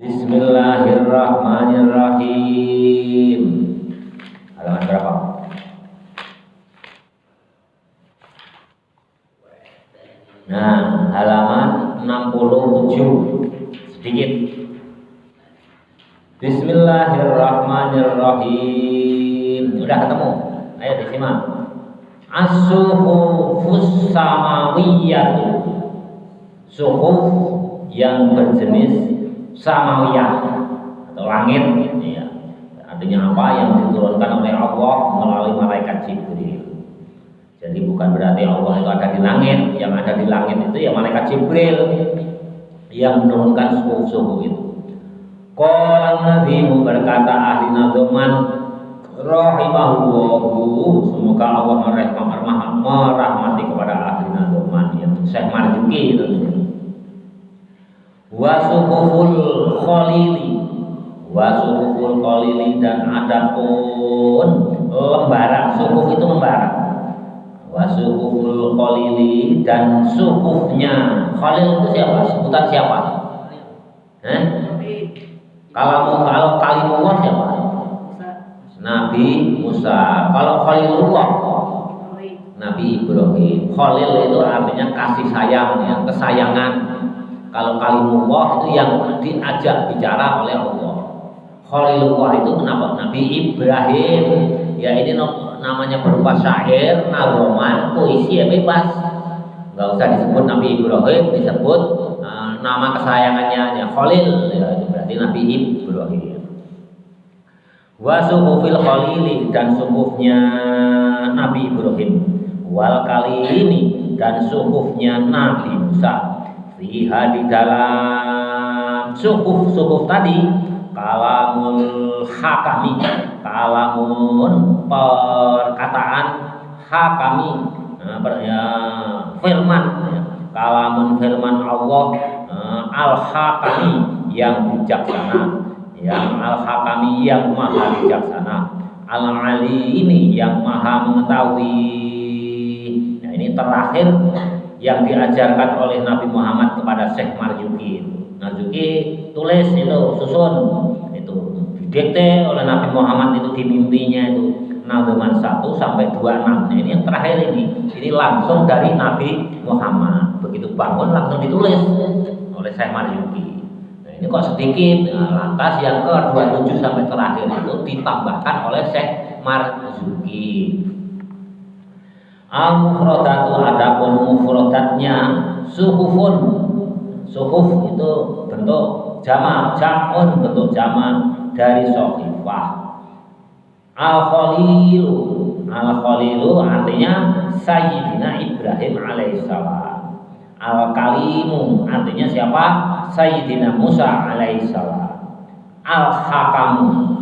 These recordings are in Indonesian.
Bismillahirrahmanirrahim. Halaman berapa? Nah, halaman 67. Sedikit. Bismillahirrahmanirrahim. Udah ketemu? Ayo disimak. As-suhufus samawiyatu. Suhuf yang berjenis samawiyah atau langit, ya. Artinya apa? Yang diturunkan oleh Allah melalui malaikat Jibril. Jadi bukan berarti Allah itu ada di langit. Yang ada di langit itu ya malaikat Jibril yang menurunkan suhuf-suhuf itu. Qala nadzimu, berkata ahli nadzuman rahimahullahu, semoga Allah merahmati kepada ahli nadzuman yang Syekh Marzuki itu. Wasuhuful khalili, dan adapun lembaran, suhuf itu lembaran. Wasuhuful khalili, dan suhufnya. Khalil itu siapa? Sebutan siapa? Kalau kalimullah siapa? Nabi Musa. Kalau Khalilullah Nabi Ibrahim. Khalil itu artinya kasih sayang, ya, kesayangan. Kalau kalimullah itu yang diajak bicara oleh Allah. Khalilullah itu kenapa? Nabi Ibrahim. Ya ini namanya berupa syair, nagoman, puisi ya bebas. Nggak usah disebut Nabi Ibrahim, disebut nama kesayangannya ya Khalil. Ya, itu berarti Nabi Ibrahim. Wa suhufil khalili, dan suhufnya Nabi Ibrahim. Wal kalimi, dan suhufnya Nabi Musa. Fiha, di dalam suhuf tadi, kalamul hakami, kalamun perkataan hakami, firman, kalamun firman Allah, al hakami, yang bijaksana, yang al hakami, yang maha bijaksana, al alimi, yang maha mengetahui. Nah ini terakhir yang diajarkan oleh Nabi Muhammad kepada Syekh Marzuki. Marzuki tulis itu, susun itu, didikte oleh Nabi Muhammad itu di mimpinya itu, Nadzuman 1 sampai 26. Nah, ini yang terakhir ini langsung dari Nabi Muhammad. Begitu bangun langsung ditulis oleh Syekh Marzuki. Nah, ini kok sedikit. Nah, lantas yang ke 27 sampai terakhir itu ditambahkan oleh Syekh Marzuki. Al-mufradatu, adapun mufradatnya suhufun. Suhuf itu bentuk jamak, jam'un bentuk jamak dari sohifah. Al-khalilu artinya Sayyidina Ibrahim alaihissalam. Al-kalimu artinya siapa? Sayyidina Musa alaihissalam. Al-hakamu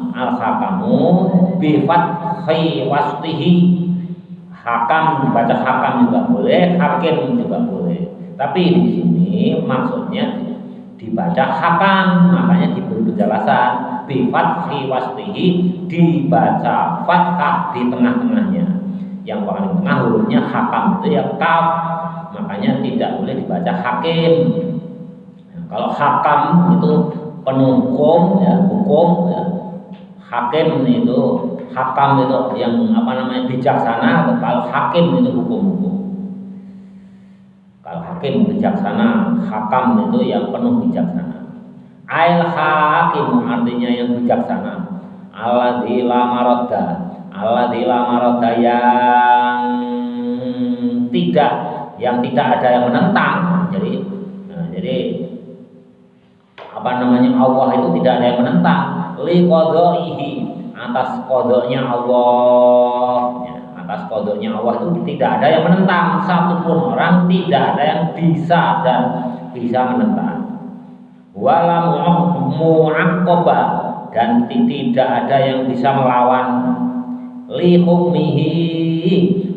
bi fathi wasfihi. Hakam dibaca hakam juga boleh, hakim juga boleh. Tapi di sini maksudnya dibaca hakam, makanya diberi penjelasan bi fathi wasfihi, dibaca fathah di tengah-tengahnya. Yang paling tengah hurufnya hakam itu ya kaf, makanya tidak boleh dibaca hakim. Nah, kalau hakam itu penuh hukum, ya, ya. Hakim itu, hakam itu yang bijaksana. Kalau hakim itu hukum-hukum. Kalau hakim bijaksana, hakam itu yang penuh bijaksana. Ail hakim artinya yang bijaksana. Alladzi la maradda yang tidak ada yang menentang. Jadi Allah itu tidak ada yang menentang. Li qadaihi, atas qadanya Allah, ya, atas qadanya Allah itu tidak ada yang menentang. Satupun orang tidak ada yang bisa menentang. Wala mu'aqqaba, dan tidak ada yang bisa melawan. Li hukmihi,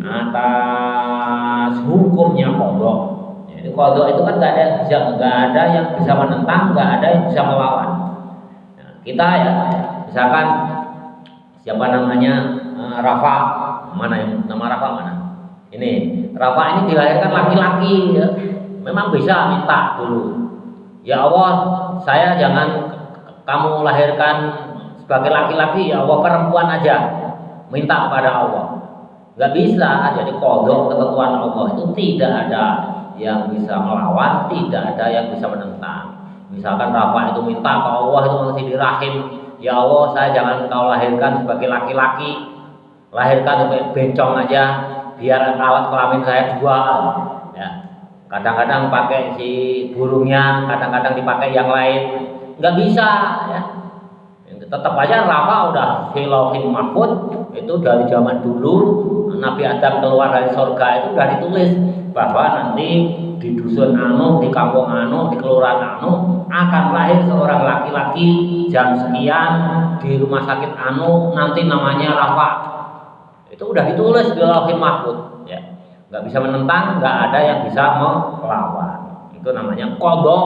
atas hukumnya qada. Jadi qada itu kan nggak ada yang bisa menentang, nggak ada yang bisa melawan. Kita ya, misalkan siapa namanya Rafa, mana yang nama Rafa mana? Ini Rafa ini dilahirkan laki-laki, ya. Memang bisa minta dulu. Ya Allah, saya jangan kamu lahirkan sebagai laki-laki, ya Allah perempuan aja, minta kepada Allah. Nggak bisa, jadi kodok ketentuan Allah itu tidak ada yang bisa melawan, tidak ada yang bisa menentang. Misalkan Rafa itu minta ke Allah itu masih di rahim, ya Allah saya jangan kau lahirkan sebagai laki-laki, lahirkan sebagai bencong aja, biar alat kelamin saya dua. Ya, kadang-kadang pakai si burungnya, kadang-kadang dipakai yang lain, nggak bisa. Ya, tetap aja Rafa udah filauhin mahfud itu dari zaman dulu Nabi Adam keluar dari surga itu udah ditulis bahwa nanti di dusun anu, di kampung anu, di kelurahan anu akan lahir seorang laki-laki jam sekian di rumah sakit anu, nanti namanya Rafa. Itu udah ditulis di lauhin mahfud. Ya, nggak bisa menentang, nggak ada yang bisa melawan. Itu namanya qadha.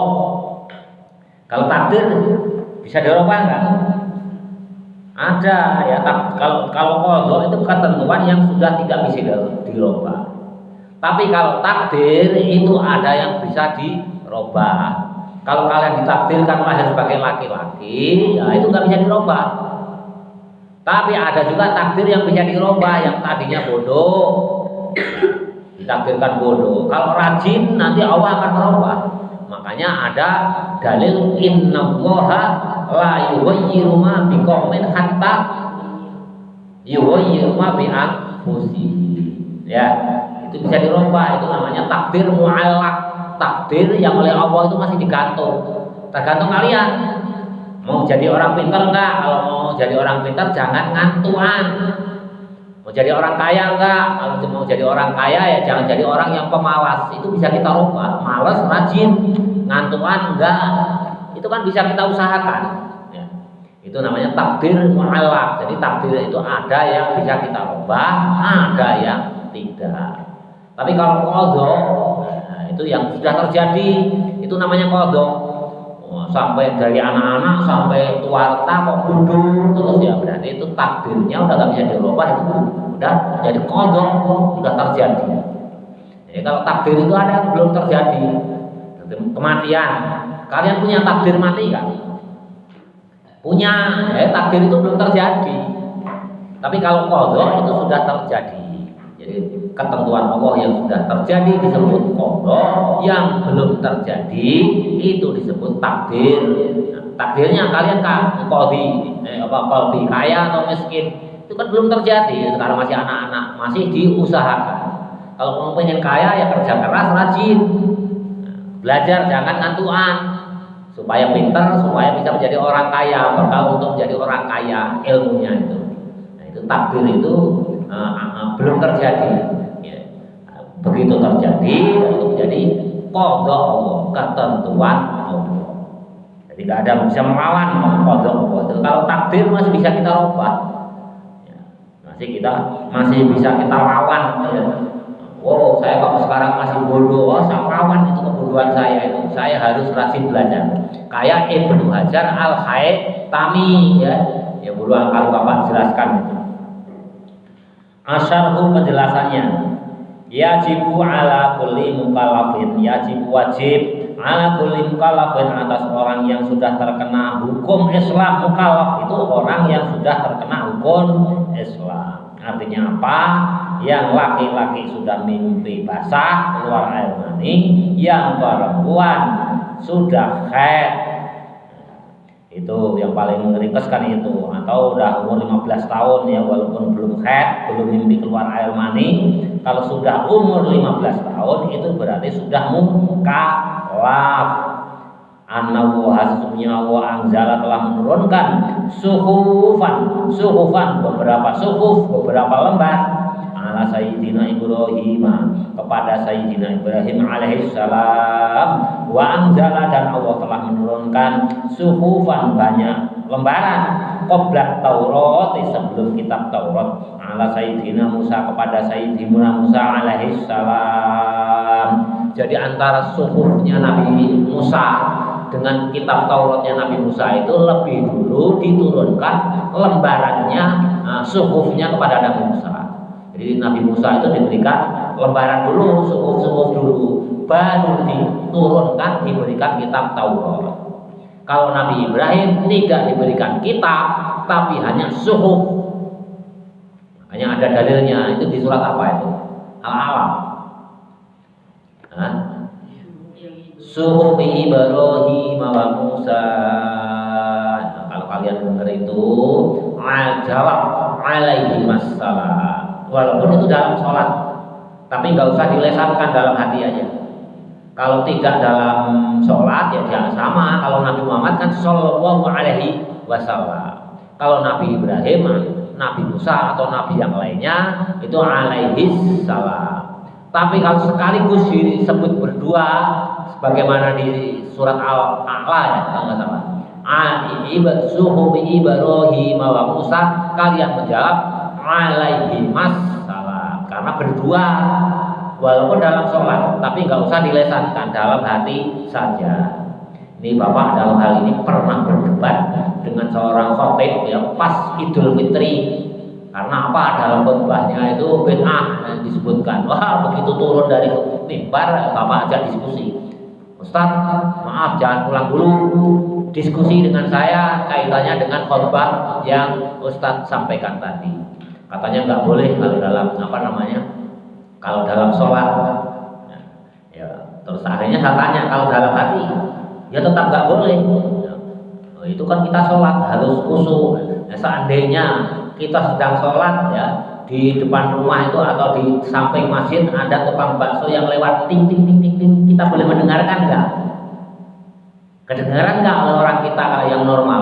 Kalau takdir bisa dirubah nggak? Ada ya, kalau qadha itu ketentuan yang sudah tidak bisa dirubah. Tapi kalau takdir itu ada yang bisa dirubah. Kalau kalian ditakdirkan lahir sebagai laki-laki, ya itu nggak bisa dirubah. Tapi ada juga takdir yang bisa dirubah, yang tadinya bodoh ditakdirkan bodoh. Kalau rajin nanti Allah akan merubah. Makanya ada dalil innallaha la yughayyiru ma biqaumin hatta yughayyiru ma bi anfusihim. Ya, itu bisa dirubah, itu namanya takdir mu'allaq. Takdir yang oleh Allah itu masih digantung. Tergantung kalian. Mau jadi orang pintar enggak? Kalau mau jadi orang pintar jangan ngantuan. Mau jadi orang kaya enggak? Kalau mau jadi orang kaya ya jangan jadi orang yang pemalas. Itu bisa kita rubah. Malas, rajin, ngantuan enggak. Itu kan bisa kita usahakan. Ya. Itu namanya takdir mu'allaq. Jadi takdir itu ada yang bisa kita rubah, ada yang tidak. Tapi kalau qadha, nah, itu yang sudah terjadi, itu namanya qadha. Sampai dari anak-anak sampai tua kok bodoh terus, ya berarti itu takdirnya udah gak bisa dirubah, itu udah jadi qadha, udah terjadi. Jadi kalau takdir itu ada yang belum terjadi, kematian. Kalian punya takdir mati kan? Punya, ya takdir itu belum terjadi. Tapi kalau qadha itu sudah terjadi. Jadi ketentuan Allah yang sudah terjadi disebut qadha, yang belum terjadi itu disebut takdir. Nah, takdirnya kalian qadhi kaya atau miskin itu kan belum terjadi. Sekarang masih anak-anak, masih diusahakan. Kalau mau pengen kaya ya kerja keras, rajin, belajar, jangan ngantuan, supaya pintar, supaya bisa menjadi orang kaya, bakal untuk menjadi orang kaya ilmunya itu. Nah, itu takdir itu belum terjadi. Ya. Begitu terjadi itu menjadi qadha Allah, ketentuan Allah. Jadi tidak ada yang bisa melawan qadha Allah. Kalau takdir masih bisa kita rubah, ya. masih bisa kita lawan. Ya. Wow, saya kok sekarang masih bodoh, saya lawan itu kebodohan saya itu. Saya harus rajin belajar. Kayak Ibnu Hajar Al-Haytami, ya buruan kalau Bapak jelaskan itu. Asyarhu penjelasannya, yajibu ala kulli mukallafin, yajibu wajib ala kulli mukallafin atas orang yang sudah terkena hukum Islam. Mukallaf itu orang yang sudah terkena hukum Islam. Artinya apa? Yang laki-laki sudah mimpi basah keluar air mani, yang perempuan sudah haid. Itu yang paling ringkas kan itu, atau udah umur 15 tahun ya, walaupun belum haid, belum mimpi keluar air mani. Kalau sudah umur 15 tahun itu berarti sudah mukallaf. Annahu hasbunya wa anzala telah menurunkan suhufan beberapa suhuf, beberapa lembar ala Sayyidina Ibrahim, kepada Sayyidina Ibrahim alaihi salam, wa anzala dan Allah telah menurunkan suhufan banyak lembaran qabla Taurat, sebelum kitab Taurat, ala Sayyidina Musa kepada Sayyidina Musa alaihi salam. Jadi antara suhufnya Nabi Musa dengan kitab Tauratnya Nabi Musa itu lebih dulu diturunkan lembarannya, suhufnya kepada Nabi Musa. Jadi Nabi Musa itu diberikan lembaran dulu, suhuf dulu, baru diturunkan, diberikan kitab Taurat. Kalau Nabi Ibrahim tidak diberikan kitab, tapi hanya suhuf. Makanya ada dalilnya, itu di surat apa itu? Al-Alam. Suhuf Ibrahim wa Musa. Nah, kalau kalian dengar itu, jawab alaihi wassalam. Walaupun itu dalam sholat, tapi nggak usah dilesankan dalam hati aja. Kalau tidak dalam sholat ya jangan sama. Kalau Nabi Muhammad kan sallallahu alaihi wasallam. Kalau Nabi Ibrahim, Nabi Musa atau Nabi yang lainnya itu alaihi salam. Tapi kalau sekaligus disebut berdua, sebagaimana di surat Al-A'la ya kalau nggak salah. Suhuf Ibrahim wa Musa, kalian menjawab alaihi salam karena berdua. Walaupun dalam sholat, tapi nggak usah dilesankan, dalam hati saja. Ini Bapak dalam hal ini pernah berdebat dengan seorang khotib yang pas Idul Fitri. Karena apa? Dalam khotbahnya itu bid'ah yang disebutkan. Wah, begitu turun dari mimbar, Bapak ajak diskusi. Ustaz, maaf jangan pulang dulu. Diskusi dengan saya kaitannya dengan khotbah yang Ustaz sampaikan tadi. Katanya nggak boleh kalau dalam kalau dalam sholat, ya, terus akhirnya saya tanya kalau dalam hati, ya tetap nggak boleh. Itu kan kita sholat harus khusyuk. Ya, seandainya kita sedang sholat ya di depan rumah itu atau di samping masjid ada tukang bakso yang lewat ting ting ting ting ting, kita boleh mendengarkan nggak? Kedengaran nggak oleh orang kita yang normal?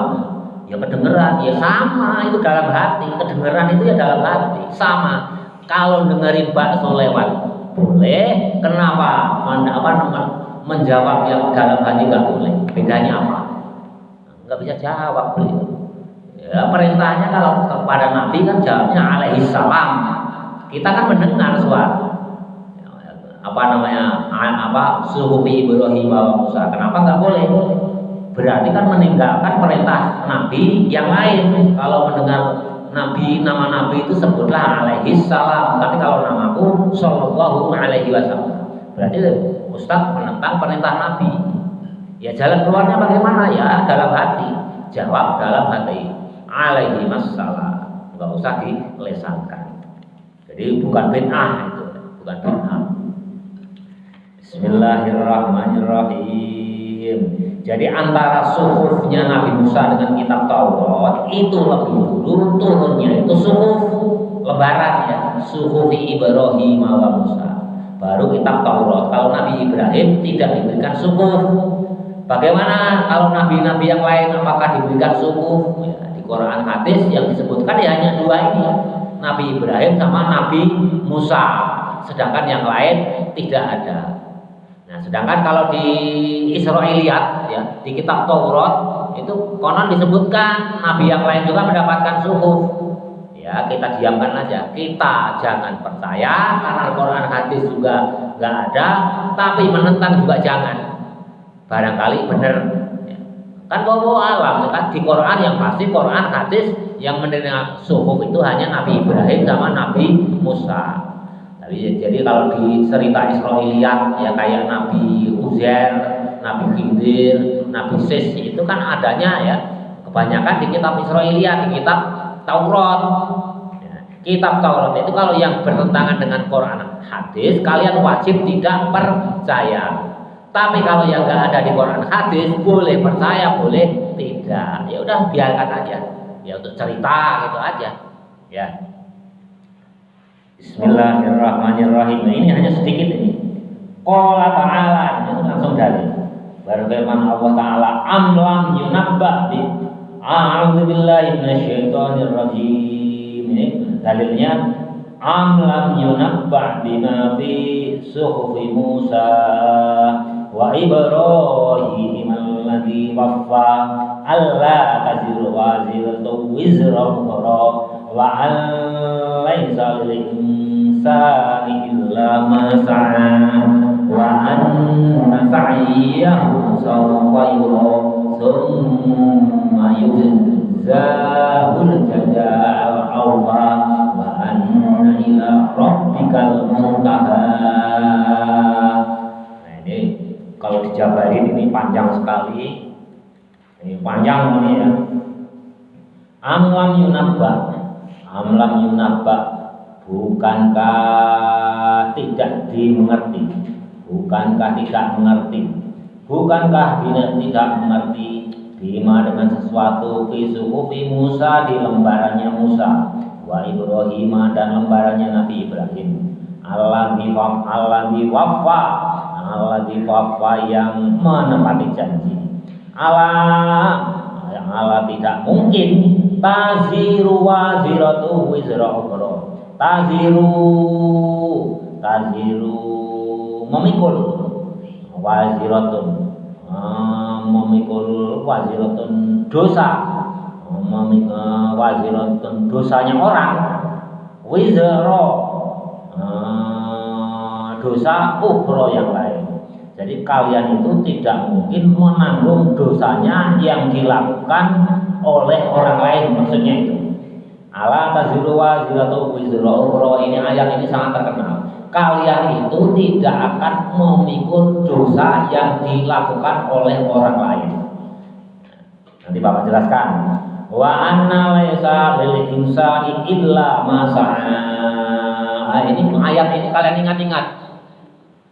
Ya kedengeran, ya sama itu dalam hati. Kedengeran itu ya dalam hati, sama. Kalau dengerin bakso lewat boleh, kenapa? Menjawab yang dalam hati nggak boleh. Bedanya apa? Nggak bisa jawab beliau. Ya, perintahnya kalau kepada Nabi kan jawabnya alaihi salam. Kita kan mendengar suara suhuf Ibrahim wa Musa. Kenapa nggak boleh? Berarti kan meninggalkan perintah Nabi yang lain. Kalau mendengar nama Nabi itu sebutlah alaihi salam. Tapi kalau namaku sallallahu alaihi wasallam, berarti Ustaz menentang perintah Nabi. Ya jalan keluarnya bagaimana? Ya dalam hati. Jawab dalam hati. Alaihi wassalam. Enggak usah dilesankan. Jadi bukan bid'ah itu, bukan bid'ah. Bismillahirrahmanirrahim. Jadi antara suhufnya Nabi Musa dengan kitab Taurat itu lebih dulu turunnya itu suhuf lebaran ya, suhuf Ibrahim wa Musa. Baru kitab Taurat. Kalau Nabi Ibrahim tidak diberikan suhuf. Bagaimana kalau nabi-nabi yang lain apakah diberikan suhuf? Ya, di Quran hadis yang disebutkan ya hanya dua ini, Nabi Ibrahim sama Nabi Musa. Sedangkan yang lain tidak ada. Nah, sedangkan kalau di Israiliyat ya, di kitab Taurat itu konon disebutkan nabi yang lain juga mendapatkan suhuf. Ya, kita diamkan aja. Kita jangan percaya karena Quran hadis juga nggak ada, tapi menentang juga jangan. Barangkali benar. Ya. Kan wallahu alam kan di Quran yang pasti Quran hadis yang menerima suhuf itu hanya Nabi Ibrahim sama Nabi Musa. Jadi kalau di cerita Israiliyat ya kayak Nabi Uzair, Nabi Khidir, Nabi Sis itu kan adanya ya kebanyakan di kitab Israiliyat, di kitab Taurat. Ya, kitab Taurat itu kalau yang bertentangan dengan Quran hadis kalian wajib tidak percaya. Tapi kalau yang nggak ada di Quran hadis boleh percaya, boleh tidak. Ya udah biarkan aja. Ya untuk cerita gitu aja. Ya. Bismillahirrahmanirrahim. Nah, ini hanya sedikit ini. Qala ta'ala, itu langsung dari berfirman Allah Ta'ala, amlam yunabba bi a'udzu billahi minasyaitonir rajim. Ini dalilnya amlam yunabba bima fi suhufi Musa wa Ibrahim alladzi waffa alla taziru waziratu wizra ukhra wa laisa lil insani illa ma sa'a wa anna sa'yahu sawfa yura thumma yujzahul jazaa'al awfa wa anna ila rabbikal muntaha. Nah ini kalau dijabarin ini panjang sekali. Ini panjang ini ya. Amlam yunabba, bukankah tidak dimengerti, bukankah tidak mengerti, bukankah tidak mengerti bima dengan sesuatu fi suhufi Musa di lembarannya Musa wa Ibrahim dan lembarannya Nabi Ibrahim alladzi waffa yang menepati janji Allah tidak mungkin taziru waziratu wizra ukhra taziru memikul waziratun memikul waziratun dosa waziratun dosanya orang wizra dosa ukhra yang lain. Jadi kalian itu tidak mungkin menanggung dosanya yang dilakukan oleh orang lain, maksudnya itu. Ala taziru waziratu wizra ukhra, ini ayat ini sangat terkenal. Kalian itu tidak akan memikul dosa yang dilakukan oleh orang lain. Nanti Bapak jelaskan. Wa anna laisa lil insani illa ma sa'a. Ini ayat ini kalian ingat-ingat.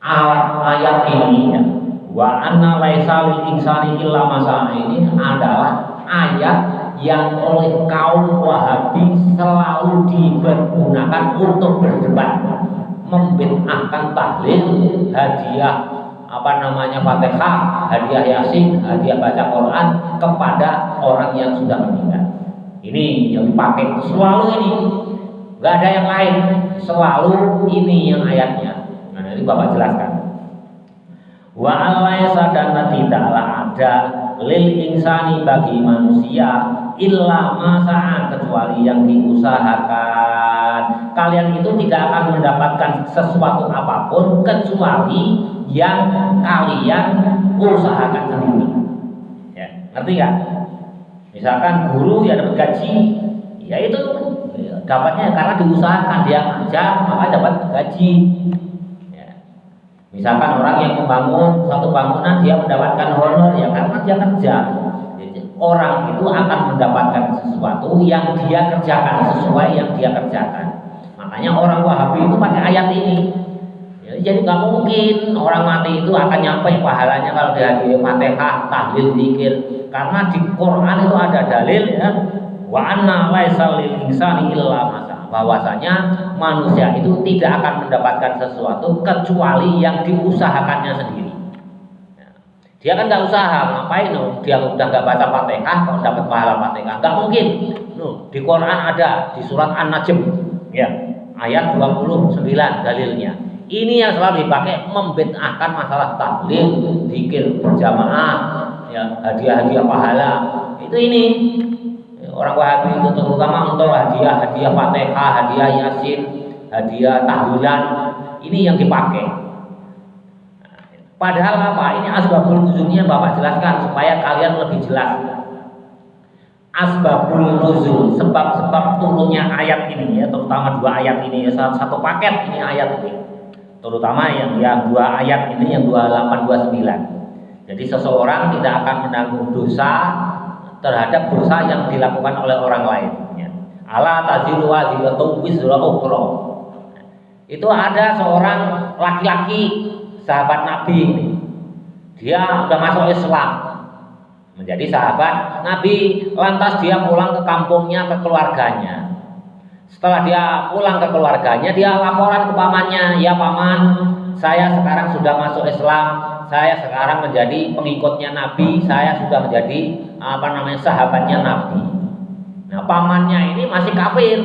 Ayat ini ya. Wa anna laisa lil insani illa ma sa'a ini adalah ayat yang oleh kaum Wahabi selalu digunakan untuk berdebat, membid'ahkan tahlil, hadiah Fatihah, hadiah Yasin, hadiah baca Quran kepada orang yang sudah meninggal. Ini yang dipakai selalu ini, nggak ada yang lain, selalu ini yang ayatnya. Nah, nanti Bapak jelaskan. Wa alaysa dan tidaklah ada lil insani bagi manusia illa masa'a kecuali yang diusahakan. Kalian itu tidak akan mendapatkan sesuatu apapun kecuali yang kalian usahakan sendiri. Ya, ngerti nggak? Misalkan guru ya dapat gaji, ya itu dapatnya karena diusahakan, dia ngajar maka dapat gaji. Misalkan orang yang membangun suatu bangunan dia mendapatkan honor ya karena dia kerja. Jadi, orang itu akan mendapatkan sesuatu yang dia kerjakan sesuai yang dia kerjakan. Makanya orang Wahabi itu pakai ayat ini. Ya, jadi nggak mungkin orang mati itu akan nyampe pahalanya kalau dihadiri Fatihah, tahlil, zikir. Karena di Quran itu ada dalil ya. Wa anna laisa lil insani illa ma bahwasanya manusia itu tidak akan mendapatkan sesuatu kecuali yang diusahakannya sendiri. Dia kan nggak usaha, ngapain dia udah nggak baca Fatihah kok dapat pahala Fatihah? Nggak mungkin. Di Quran ada di surat An-Najm ya ayat 29 dalilnya. Ini yang selalu dipakai membid'ahkan masalah tahlil, zikir berjamaah, ya hadiah-hadiah pahala. Itu ini. Orang Wahabi itu terutama untuk hadiah Fatihah, hadiah Yasin, hadiah tahlilan, ini yang dipakai. Padahal apa? Ini asbabul nuzulnya Bapak jelaskan supaya kalian lebih jelas. Asbabul nuzul, sebab-sebab turunnya ayat ini ya, terutama dua ayat ini ya, satu paket ini ayat ini. Terutama yang dua ayat ini yang 28 29. Jadi seseorang tidak akan menanggung dosa terhadap dosa yang dilakukan oleh orang lain. Ala taziru waziratu wizra ukhra. Itu ada seorang laki-laki sahabat Nabi ini. Dia sudah masuk Islam, menjadi sahabat Nabi. Lantas dia pulang ke kampungnya, ke keluarganya. Setelah dia pulang ke keluarganya, dia laporan ke pamannya, ya paman, saya sekarang sudah masuk Islam. Saya sekarang menjadi pengikutnya Nabi, saya sudah menjadi sahabatnya Nabi. Nah, pamannya ini masih kafir,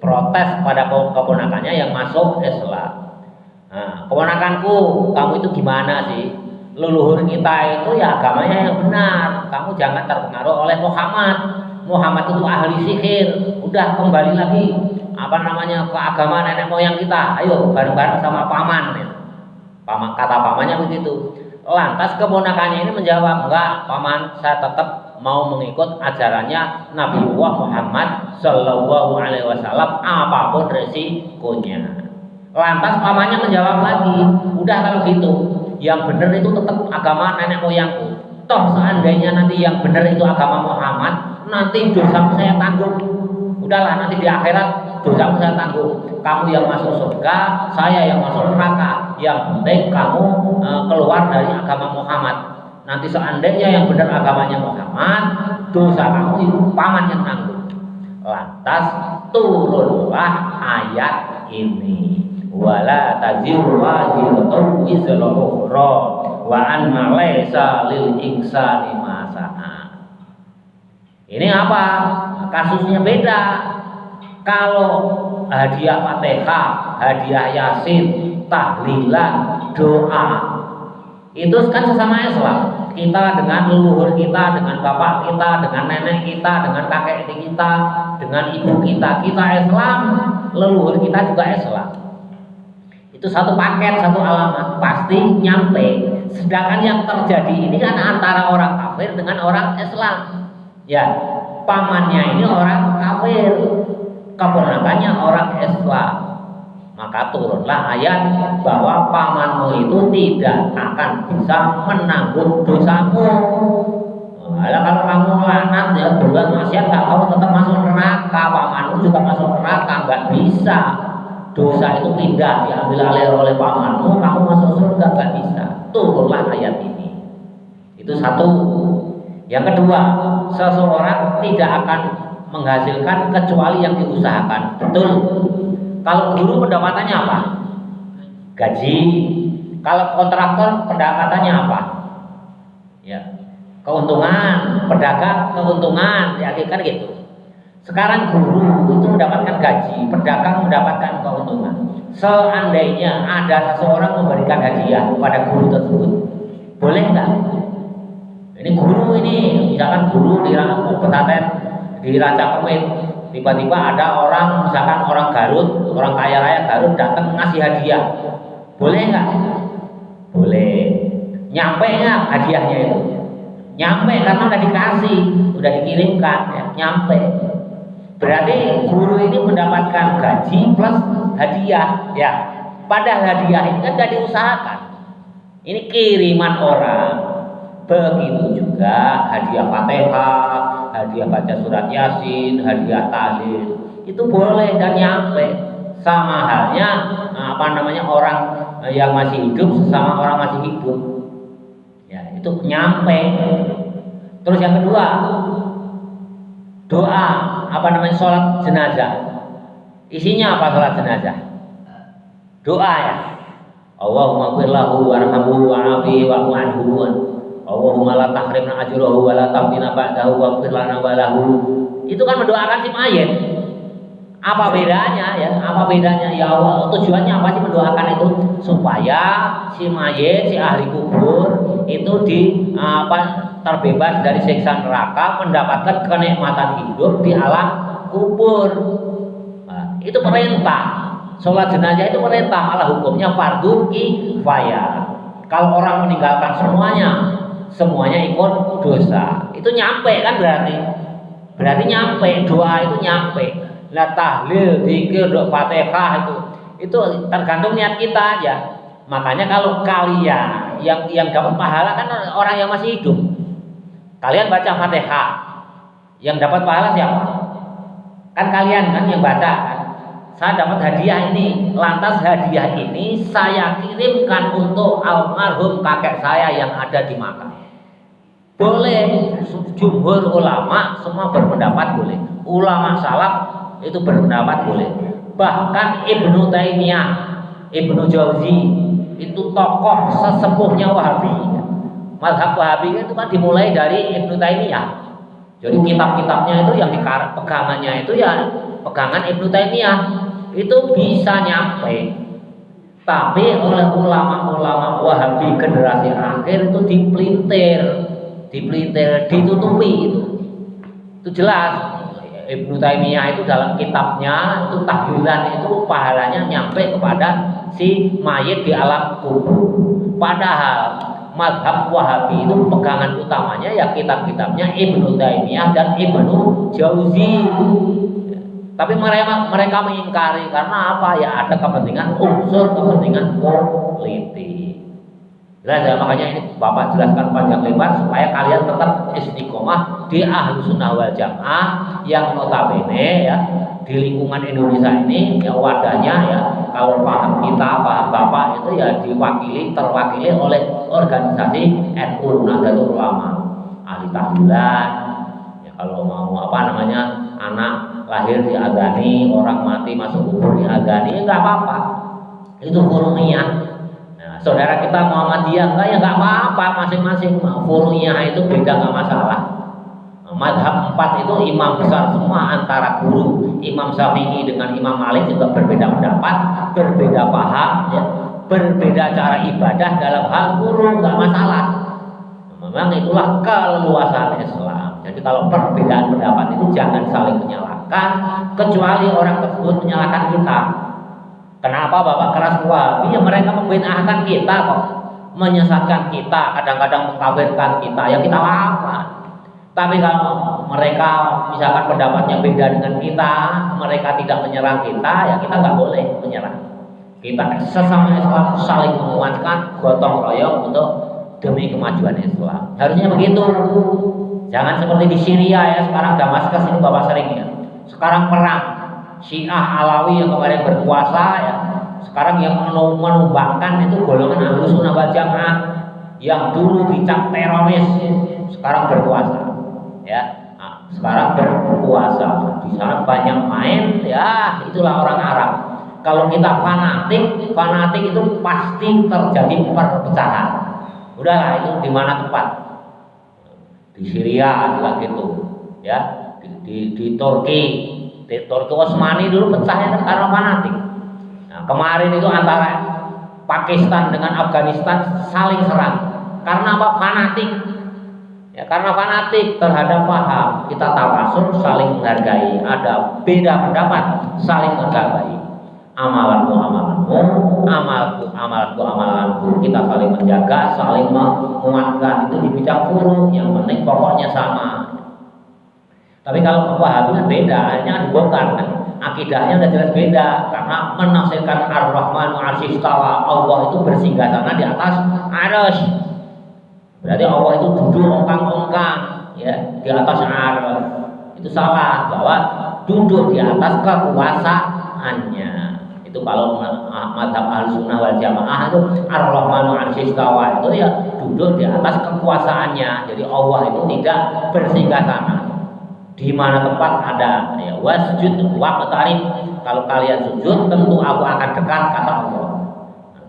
protes pada keponakannya yang masuk Islam. Nah, keponakanku, kamu itu gimana sih? Leluhur kita itu ya agamanya yang benar. Kamu jangan terpengaruh oleh Muhammad. Muhammad itu ahli sihir. Udah kembali lagi ke agama nenek moyang kita. Ayo bareng-bareng sama paman. Kata pamannya begitu. Lantas keponakannya ini menjawab, enggak paman, saya tetap mau mengikut ajarannya Nabiullah Muhammad Sallallahu Alaihi Wasallam apapun resikonya. Lantas pamannya menjawab lagi, udah kalau gitu, yang benar itu tetap agama nenek moyangku. Toh seandainya nanti yang benar itu agama Muhammad, nanti dosa saya tanggung. Udahlah, nanti di akhirat dosa saya tanggung. Kamu yang masuk surga, saya yang masuk neraka. Yang penting kamu keluar dari agama Muhammad. Nanti seandainya yang benar agamanya Muhammad, dosa kamu itu paman yang tanggung. Lantas turunlah ayat ini. Wala taziru waziratun wizra ukhra wa anna laisa lil insani ma sa'a. Ini apa? Kasusnya beda. Kalau hadiah Fatihah, hadiah Yasin, tahlilan, doa, itu kan sesama Islam. Kita dengan leluhur kita, dengan bapak kita, dengan nenek kita, dengan kakek kita, dengan ibu kita, kita Islam, leluhur kita juga Islam. Itu satu paket, satu alamat, pasti nyampe. Sedangkan yang terjadi ini kan antara orang kafir dengan orang Islam. Ya, pamannya ini orang kafir, keponakannya orang Islam. Maka turunlah ayat bahwa pamanmu itu tidak akan bisa menanggung dosamu. Nah, kalau kamu lanat ya buat maksiat, kamu tetap masuk neraka, pamanmu juga masuk neraka, nggak bisa. Dosa itu pindah diambil alih oleh pamanmu, kamu masuk surga, nggak bisa. Turunlah ayat ini. Itu satu. Yang kedua, seseorang tidak akan menghasilkan kecuali yang diusahakan. Betul. Kalau guru pendapatannya apa? Gaji. Kalau kontraktor pendapatannya apa? Ya, keuntungan. Pedagang keuntungan. Ya kan gitu. Sekarang guru itu mendapatkan gaji, pedagang mendapatkan keuntungan. Seandainya ada seseorang memberikan hadiah kepada guru tersebut, boleh nggak? Ini guru ini, misalkan guru di pesantren di Ranca Kemit, tiba-tiba ada orang, misalkan orang Garut, orang kaya raya Garut datang ngasih hadiah, boleh nggak? Boleh. Nyampe nggak hadiahnya itu? Nyampe karena udah dikasih, udah dikirimkan, ya, nyampe. Berarti guru ini mendapatkan gaji plus hadiah, ya. Padahal hadiah ini kan tidak diusahakan. Ini kiriman orang. Begitu juga hadiah Fatihah, hadiah baca surat Yasin, hadiah tahlil, itu boleh dan nyampe. Sama halnya orang yang masih hidup sesama orang masih hidup. Ya, itu nyampe. Terus yang kedua, doa sholat jenazah. Isinya apa sholat jenazah? Doa ya. Allahumma ighfir lahu warhamhu wa'afihi wa'fu anhu. Allahumma la tahrimna ajrahu wa la taftina ba'dahu waghfir lana wa lahu. Itu kan mendoakan si mayit. Apa bedanya ya? Apa bedanya? Ya Allah, tujuannya apa sih mendoakan itu? Supaya si mayit, si ahli kubur itu terbebas dari siksa neraka, mendapatkan kenikmatan hidup di alam kubur. Nah, itu perintah. Sholat jenazah itu perintah, malah hukumnya fardhu kifayah. Kalau orang meninggalkan semuanya ikut dosa. Itu nyampe kan berarti nyampe, doa itu nyampe. Lah tahlil, zikir, Fatihah itu tergantung niat kita aja. Makanya kalau kalian yang dapat pahala kan orang yang masih hidup. Kalian baca Fatihah, yang dapat pahala siapa? Kan kalian kan yang baca kan. Saya dapat hadiah ini, lantas hadiah ini saya kirimkan untuk almarhum kakek saya yang ada di Makkah. Boleh, jumhur ulama semua berpendapat boleh. Ulama salaf itu berpendapat boleh. Bahkan Ibnu Taimiyah, Ibnu Jauzi itu tokoh sesepuhnya Wahabi. Mazhab Wahabi itu kan dimulai dari Ibnu Taimiyah. Jadi kitab-kitabnya itu yang pegangannya itu ya pegangan Ibnu Taimiyah. Itu bisa nyampe. Tapi oleh ulama-ulama Wahabi generasi akhir itu dipelintir, ditutupi itu. Itu jelas. Ibnu Taimiyah itu dalam kitabnya itu tahlilan itu pahalanya nyampe kepada si mayit di alam kubur. Padahal mazhab Wahabi itu pegangan utamanya ya kitab-kitabnya Ibnu Taimiyah dan Ibnu Jauzi. Tapi mereka mengingkari karena apa? Ya ada kepentingan unsur kepentingan politik. Jelas ya, makanya ini Bapak jelaskan panjang lebar supaya kalian tetap istiqomah di Ahlussunnah wal Jamaah yang notabene ya di lingkungan Indonesia ini ya wadahnya ya kalau paham kita, paham Bapak itu ya terwakili oleh organisasi NU Nahdlatul Ulama, ahli tahlilan. Ya kalau mau anak lahir diadani, orang mati masuk kubur diadani, enggak apa-apa. Itu furuniyah. Nah, saudara kita Muhammadiyah enggak ya enggak apa-apa, masing-masing furuniyah itu beda enggak masalah. Madhab 4 itu imam besar semua antara guru Imam Syafi'i dengan Imam Malik juga berbeda pendapat, berbeda paham, ya, berbeda cara ibadah dalam hal furu nggak masalah. Memang itulah keleluasan Islam. Jadi kalau perbedaan pendapat itu jangan saling menyalahkan, kecuali orang tersebut menyalahkan kita. Kenapa Bapak keras Wahabi? Ya mereka membid'ahkan kita kok, menyesatkan kita, kadang-kadang mengkafirkan kita, ya kita lawan. Tapi kalau mereka misalkan pendapatnya beda dengan kita, mereka tidak menyerang kita, ya kita nggak boleh menyerang. Kita sesama Islam saling menguatkan, gotong royong untuk demi kemajuan Islam. Harusnya begitu. Jangan seperti di Syria ya, sekarang Damaskus ini Bapak sering ya. Sekarang perang Syiah Alawi yang kemarin berkuasa ya. Sekarang yang menumbangkan itu golongan Ahlussunnah wal Jamaah yang dulu dicap teroris, sekarang berkuasa. Ya, nah, sekarang berpuasa di sana banyak main, ya itulah orang Arab. Kalau kita fanatik itu pasti terjadi perpecahan. Udahlah itu di mana tempat? Di Syria juga gitu, ya di Turki Utsmani dulu pecahnya karena fanatik. Nah, kemarin itu antara Pakistan dengan Afghanistan saling serang karena apa? Fanatik. Ya, karena fanatik terhadap paham, kita tawasul saling menghargai, ada beda pendapat saling menghargai. Amalanku, amalanku, kita saling menjaga, saling menguatkan. Itu di bidang furu, yang penting pokoknya sama. Tapi kalau Wahabi beda, hanya dibongkar kan. Akidahnya udah jelas beda, karena menafsirkan Ar-Rahmanu 'arsy istawa, Allah itu bersinggah sana di atas arsy. Berarti Allah itu duduk ongkang-ongkang ya di atas arsy. Itu salah, bahwa duduk di atas kekuasaannya. Itu kalau madhab Ahlussunnah wal Jamaah itu Ar-Rahmanu 'arsy istawa, itu ya duduk di atas kekuasaannya. Jadi Allah itu tidak bersinggah sana. Di mana tempat ada ya wasjud waqtarib, kalau kalian sujud tentu aku akan dekat, kata Allah.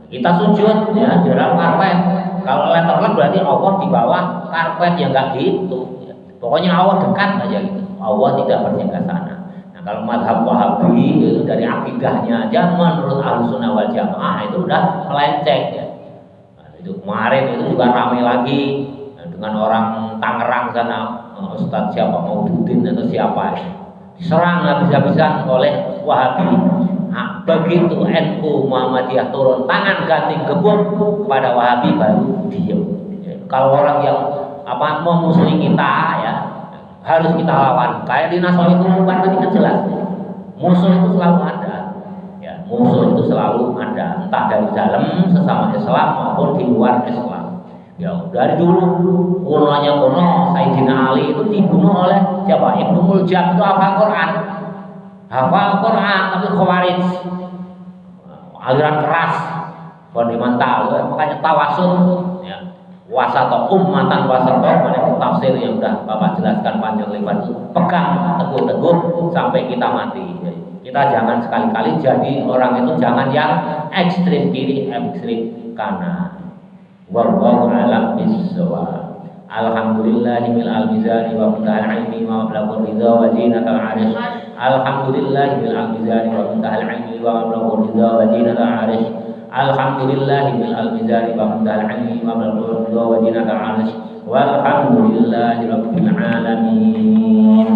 Kita sujud ya di dalam karpet. Kalau letterlock berarti Allah di bawah karpet, ya enggak gitu ya. Pokoknya Allah dekat aja gitu. Allah tidak bersinggah sana. Nah, kalau madhab Wahabi itu dari akidahnya aja menurut Ahlussunnah wal Jamaah itu udah melenceng ya. Nah, itu kemarin itu juga ramai lagi dengan orang Tangerang sana, Ustadz siapa Maududin atau siapa ya. Diserang habis-habisan oleh Wahabi. Nah, begitu NU Muhammadiyah turun tangan ganti gebuk kepada Wahabi baru diam. Ya, kalau orang yang memusuhi kita ya harus kita lawan. Kayak di Nahdlatul Ulama tadi kan jelas. Musuh itu selalu ada. Ya, musuh itu selalu ada, entah dari dalam sesama Islam maupun di luar Islam. Ya, dari dulu kunonya kuno Sayyidina Ali itu dibunuh oleh siapa? Ibnu Muljam, itu hafal Quran tapi khawarij, aliran keras, fundamental. Makanya tawasul ya, wasata ummatan wasata, mana tafsir yang udah Bapak jelaskan panjang lebar itu pegang teguh-teguh sampai kita mati. Kita jangan sekali-kali jadi orang itu jangan yang ekstrim kiri, ekstrim kanan. Wallahu a'lam bissawab. Alhamdulillahi bil al-mizani wa muntahal ilmi wa mablagul ridha wa zinatal 'arish. Alhamdulillahi bil al-mizani wa muntahal ilmi wa mablagul ridha wa zinatal 'arish. Alhamdulillahi bil al-mizani wa muntahal ilmi wa mablagul ridha wa zinatal 'arish. Walhamdulillahi rabbil alamin.